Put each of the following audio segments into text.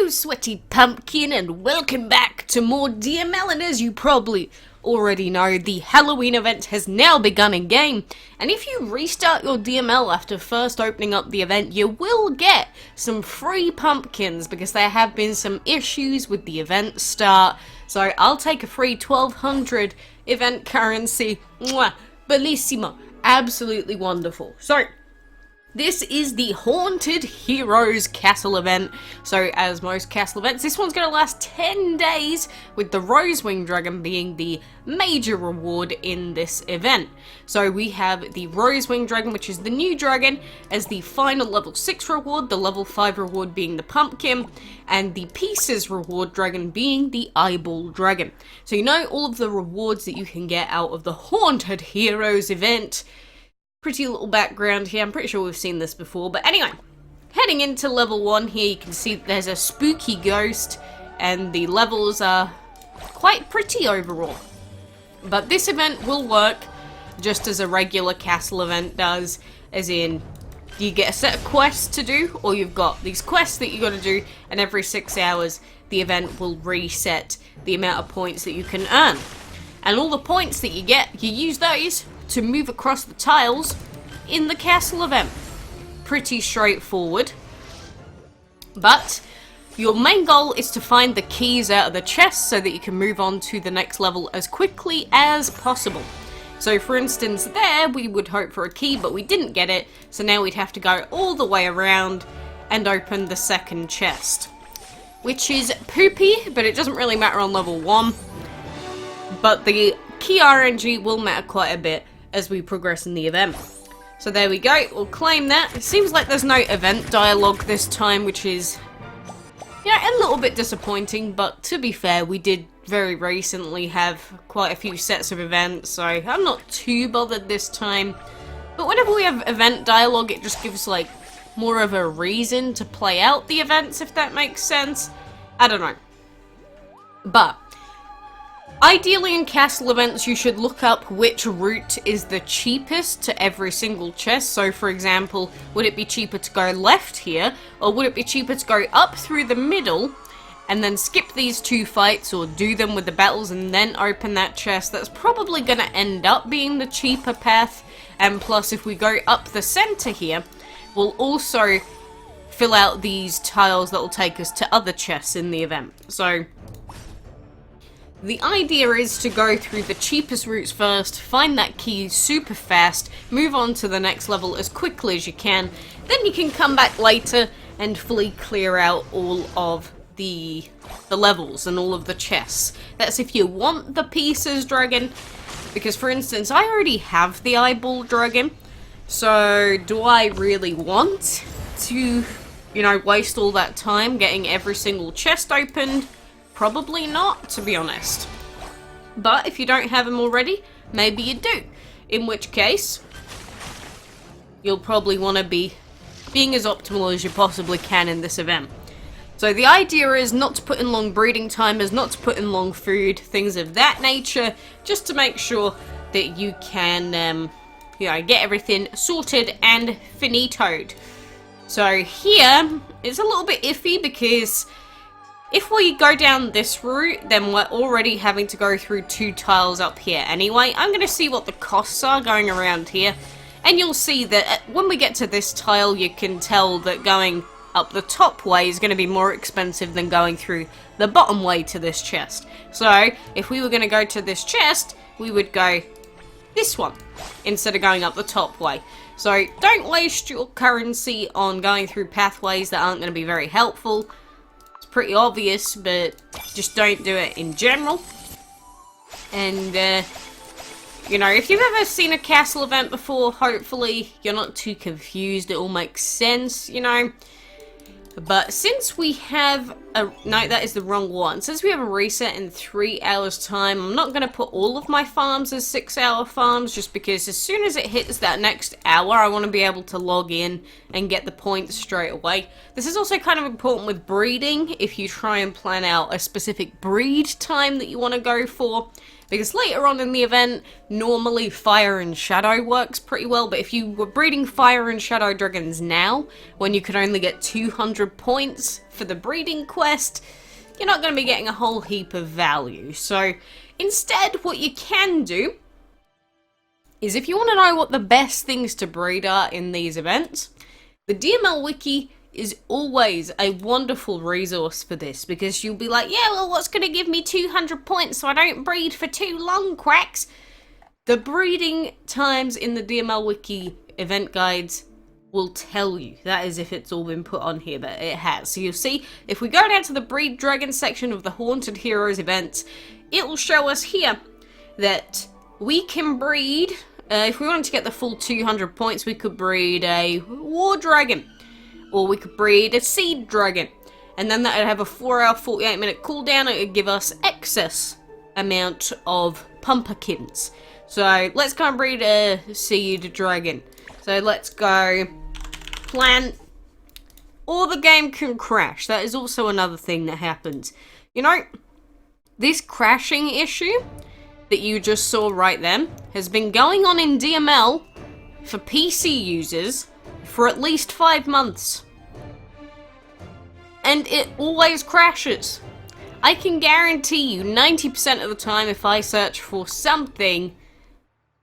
Hello Sweaty Pumpkin and welcome back to more DML, and as you probably already know, the Halloween event has now begun in game, and if you restart your DML after first opening up the event, you will get some free pumpkins because there have been some issues with the event start. So I'll take a free 1200 event currency. Mwah, bellissimo, absolutely wonderful. So this is the Haunted Heroes Castle event. So as most castle events, this one's going to last 10 days, with the rosewing dragon being the major reward in this event. So we have the rosewing dragon, which is the new dragon, as the final level 6 reward, the level 5 reward being the pumpkin, and the pieces reward dragon being the eyeball dragon. So you know all of the rewards that you can get out of the Haunted Heroes event. Pretty little background here, I'm pretty sure we've seen this before, but anyway, heading into level 1 here, you can see there's a spooky ghost, and the levels are quite pretty overall. But this event will work just as a regular castle event does, as in, you get a set of quests to do, or you've got these quests that you got to do, and every 6 hours, the event will reset the amount of points that you can earn. And all the points that you get, you use those to move across the tiles in the castle event. Pretty straightforward. But your main goal is to find the keys out of the chest so that you can move on to the next level as quickly as possible. So for instance there, we would hope for a key, but we didn't get it, so now we'd have to go all the way around and open the second chest. Which is poopy, but it doesn't really matter on level 1. But the key RNG will matter quite a bit as we progress in the event. So there we go, we'll claim that. It seems like there's no event dialogue this time, which is, you know, a little bit disappointing, but to be fair, we did very recently have quite a few sets of events, so I'm not too bothered this time. But whenever we have event dialogue, it just gives like more of a reason to play out the events, if that makes sense. I don't know. But ideally in castle events, you should look up which route is the cheapest to every single chest. So for example, would it be cheaper to go left here, or would it be cheaper to go up through the middle and then skip these 2 fights, or do them with the battles and then open that chest? That's probably going to end up being the cheaper path. And plus, if we go up the center here, we'll also fill out these tiles that will take us to other chests in the event. So the idea is to go through the cheapest routes first, find that key super fast, move on to the next level as quickly as you can, then you can come back later and fully clear out all of the levels and all of the chests. That's if you want the pieces dragon, because for instance, I already have the eyeball dragon, so do I really want to, you know, waste all that time getting every single chest opened? Probably not, to be honest. But if you don't have them already, maybe you do. In which case, you'll probably want to be being as optimal as you possibly can in this event. So the idea is not to put in long breeding timers, not to put in long food, things of that nature, just to make sure that you can, you know, get everything sorted and finitoed. So here, it's a little bit iffy because if we go down this route, then we're already having to go through 2 tiles up here anyway. I'm going to see what the costs are going around here, and you'll see that when we get to this tile, you can tell that going up the top way is going to be more expensive than going through the bottom way to this chest. So if we were going to go to this chest, we would go this one instead of going up the top way. So don't waste your currency on going through pathways that aren't going to be very helpful. Pretty obvious, but just don't do it in general. And you know, if you've ever seen a castle event before, hopefully you're not too confused, it all makes sense, you know. But since we have a, no, that is the wrong one. Since we have a reset in 3 hours time, I'm not going to put all of my farms as 6-hour farms, just because as soon as it hits that next hour, I want to be able to log in and get the points straight away. This is also kind of important with breeding, if you try and plan out a specific breed time that you want to go for, Because later on in the event, normally Fire and Shadow works pretty well, but if you were breeding Fire and Shadow dragons now, when you could only get 200 points for the breeding quest, you're not going to be getting a whole heap of value. So instead, what you can do is, if you want to know what the best things to breed are in these events, the DML Wiki is always a wonderful resource for this, because you'll be like, yeah, well, what's going to give me 200 points so I don't breed for too long, quacks? The breeding times in the DML Wiki event guides will tell you. That is if it's all been put on here, but it has. So you'll see, if we go down to the Breed Dragon section of the Haunted Heroes events, it will show us here that we can breed, if we wanted to get the full 200 points, we could breed a War Dragon, or we could breed a Seed Dragon, and then that would have a 4-hour, 48-minute cooldown. It would give us excess amount of pumpkins. So let's go and breed a Seed Dragon. So let's go plant, or the game can crash. That is also another thing that happens. You know, this crashing issue that you just saw right then has been going on in DML for PC users for at least 5 months. And it always crashes. I can guarantee you 90% of the time, if I search for something,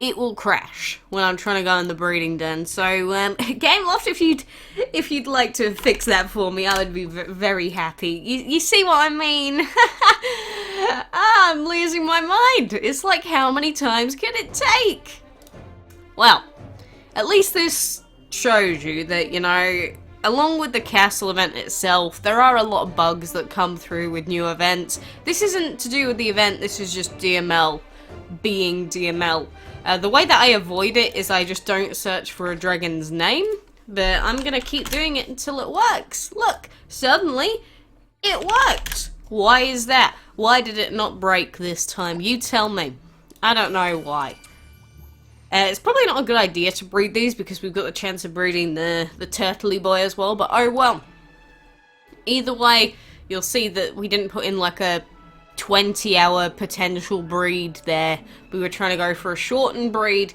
it will crash when I'm trying to go in the breeding den. So, Gameloft, if you'd like to fix that for me, I would be very happy. You see what I mean? I'm losing my mind. It's like, how many times can it take? Well, at least this shows you that, you know, along with the castle event itself, there are a lot of bugs that come through with new events. This isn't to do with the event, this is just DML being DML. The way that I avoid it is I just don't search for a dragon's name, but I'm gonna keep doing it until it works. Look, suddenly it worked. Why is that? Why did it not break this time? You tell me. I don't know why. It's probably not a good idea to breed these because we've got the chance of breeding the turtley boy as well, but oh well. Either way, you'll see that we didn't put in like a 20-hour potential breed there. We were trying to go for a shortened breed,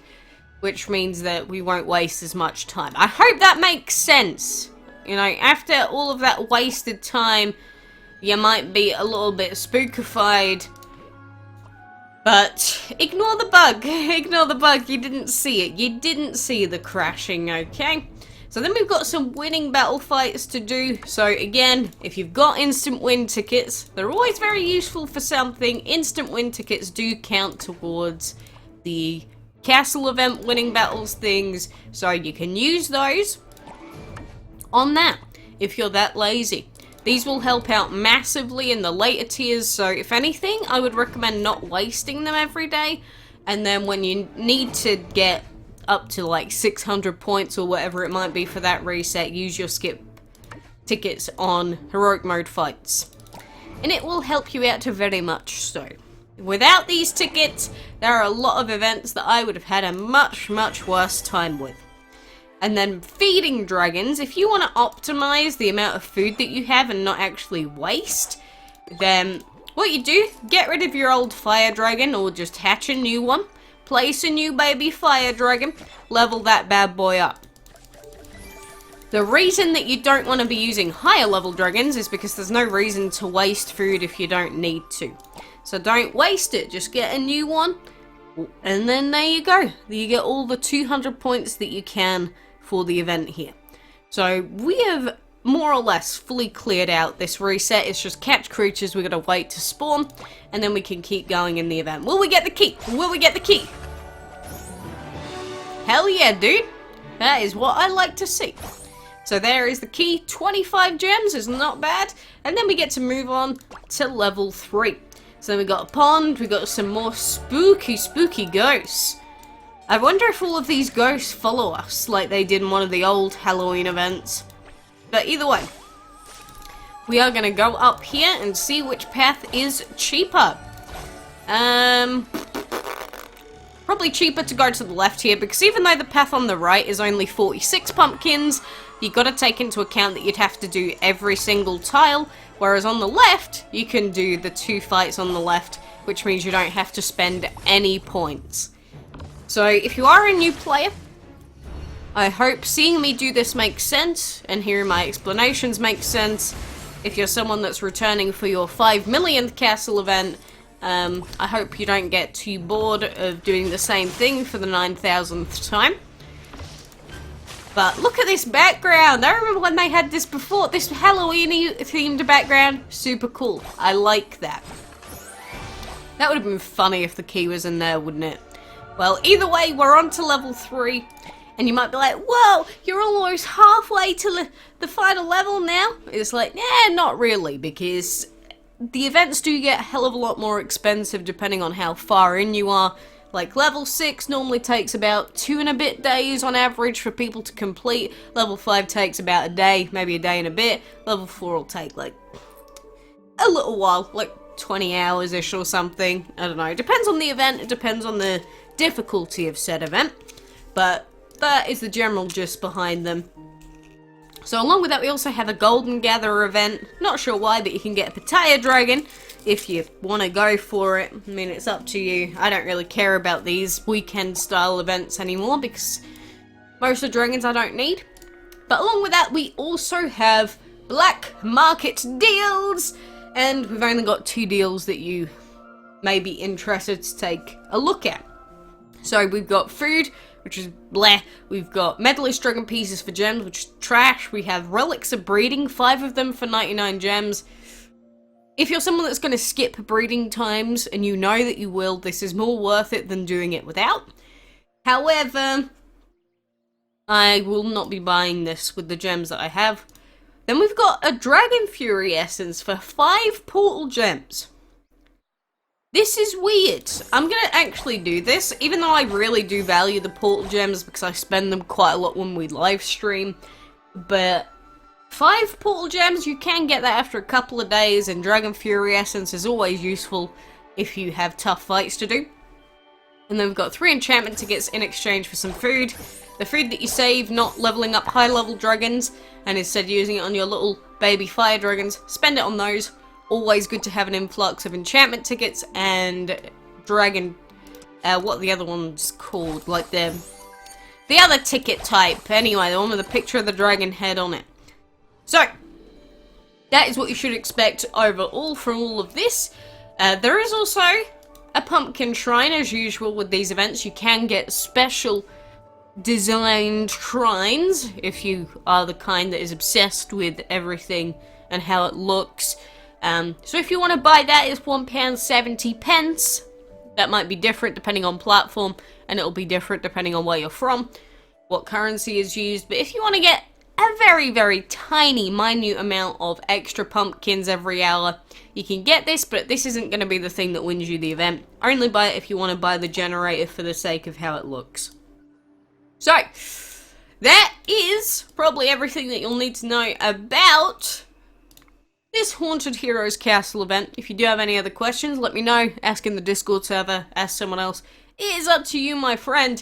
which means that we won't waste as much time. I hope that makes sense. You know, after all of that wasted time, you might be a little bit spookified. But ignore the bug. Ignore the bug. You didn't see it. You didn't see the crashing, okay? So then we've got some winning battle fights to do. So again, if you've got instant win tickets, they're always very useful for something. Instant win tickets do count towards the castle event winning battles things. So you can use those on that if you're that lazy. These will help out massively in the later tiers, so if anything, I would recommend not wasting them every day. And then when you need to get up to like 600 points or whatever it might be for that reset, use your skip tickets on heroic mode fights. And it will help you out to very much so. Without these tickets, there are a lot of events that I would have had a much, much worse time with. And then feeding dragons, if you want to optimize the amount of food that you have and not actually waste, then what you do, get rid of your old fire dragon or just hatch a new one, place a new baby fire dragon, level that bad boy up. The reason that you don't want to be using higher level dragons is because there's no reason to waste food if you don't need to. So don't waste it, just get a new one, and then there you go. You get all the 200 points that you can for the event here. So we have more or less fully cleared out this reset. It's just catch creatures, we gotta wait to spawn, and then we can keep going in the event. Will we get the key? Will we get the key? Hell yeah, dude. That is what I like to see. So there is the key. 25 gems is not bad. And then we get to move on to level 3. So then we got a pond, we got some more spooky ghosts. I wonder if all of these ghosts follow us like they did in one of the old Halloween events. But either way, we are going to go up here and see which path is cheaper. Probably cheaper to go to the left here, because even though the path on the right is only 46 pumpkins, you got to take into account that you'd have to do every single tile Whereas on the left, you can do the 2 fights on the left, which means you don't have to spend any points. So if you are a new player, I hope seeing me do this makes sense, and hearing my explanations makes sense. If you're someone that's returning for your 5 millionth castle event, I hope you don't get too bored of doing the same thing for the 9,000th time. But look at this background. I remember when they had this before. This Halloween-y themed background. Super cool. I like that. That would have been funny if the key was in there, wouldn't it? Well, either way, we're on to level 3. And you might be like, whoa, you're almost halfway to the final level now. It's like, nah, not really, because the events do get a hell of a lot more expensive depending on how far in you are. Like, level 6 normally takes about 2 and a bit days on average for people to complete. Level 5 takes about a day, maybe a day and a bit. Level 4 will take, like, a little while, like 20 hours-ish or something. I don't know. It depends on the event. It depends on the difficulty of said event. But that is the general gist behind them. So along with that, we also have a Golden Gatherer event. Not sure why, but you can get a Pattaya Dragon if you want to go for it. I mean, it's up to you. I don't really care about these weekend-style events anymore because most of the dragons I don't need. But along with that, we also have black market deals. And we've only got 2 deals that you may be interested to take a look at. So we've got food, which is bleh. We've got medalist dragon pieces for gems, which is trash. We have relics of breeding, 5 of them for 99 gems. If you're someone that's going to skip breeding times, and you know that you will, this is more worth it than doing it without. However, I will not be buying this with the gems that I have. Then we've got a Dragon Fury Essence for 5 portal gems. This is weird. I'm going to actually do this, even though I really do value the portal gems because I spend them quite a lot when we live stream. But 5 portal gems, you can get that after a couple of days, and Dragon Fury Essence is always useful if you have tough fights to do. And then we've got 3 enchantment tickets in exchange for some food. The food that you save not leveling up high level dragons, and instead using it on your little baby fire dragons, spend it on those. Always good to have an influx of enchantment tickets and dragon, what are the other ones called? Like the other ticket type. Anyway, the one with the picture of the dragon head on it. So, that is what you should expect overall from all of this. There is also a pumpkin shrine as usual with these events. You can get special designed shrines if you are the kind that is obsessed with everything and how it looks. So if you want to buy that, it's £1.70. That might be different depending on platform, and it'll be different depending on where you're from, what currency is used. But if you want to get a very, very tiny, minute amount of extra pumpkins every hour, you can get this, but this isn't going to be the thing that wins you the event. Only buy it if you want to buy the generator for the sake of how it looks. So, that is probably everything that you'll need to know about this Haunted Heroes Castle event. If you do have any other questions, let me know. Ask in the Discord server, ask someone else. It is up to you, my friend.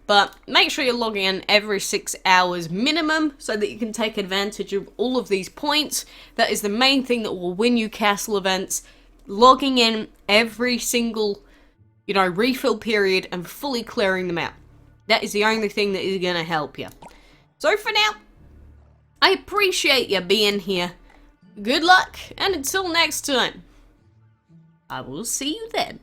But make sure you're logging in every 6 hours minimum so that you can take advantage of all of these points. That is the main thing that will win you castle events. Logging in every single, refill period and fully clearing them out. That is the only thing that is going to help you. So for now, I appreciate you being here. Good luck, and until next time, I will see you then.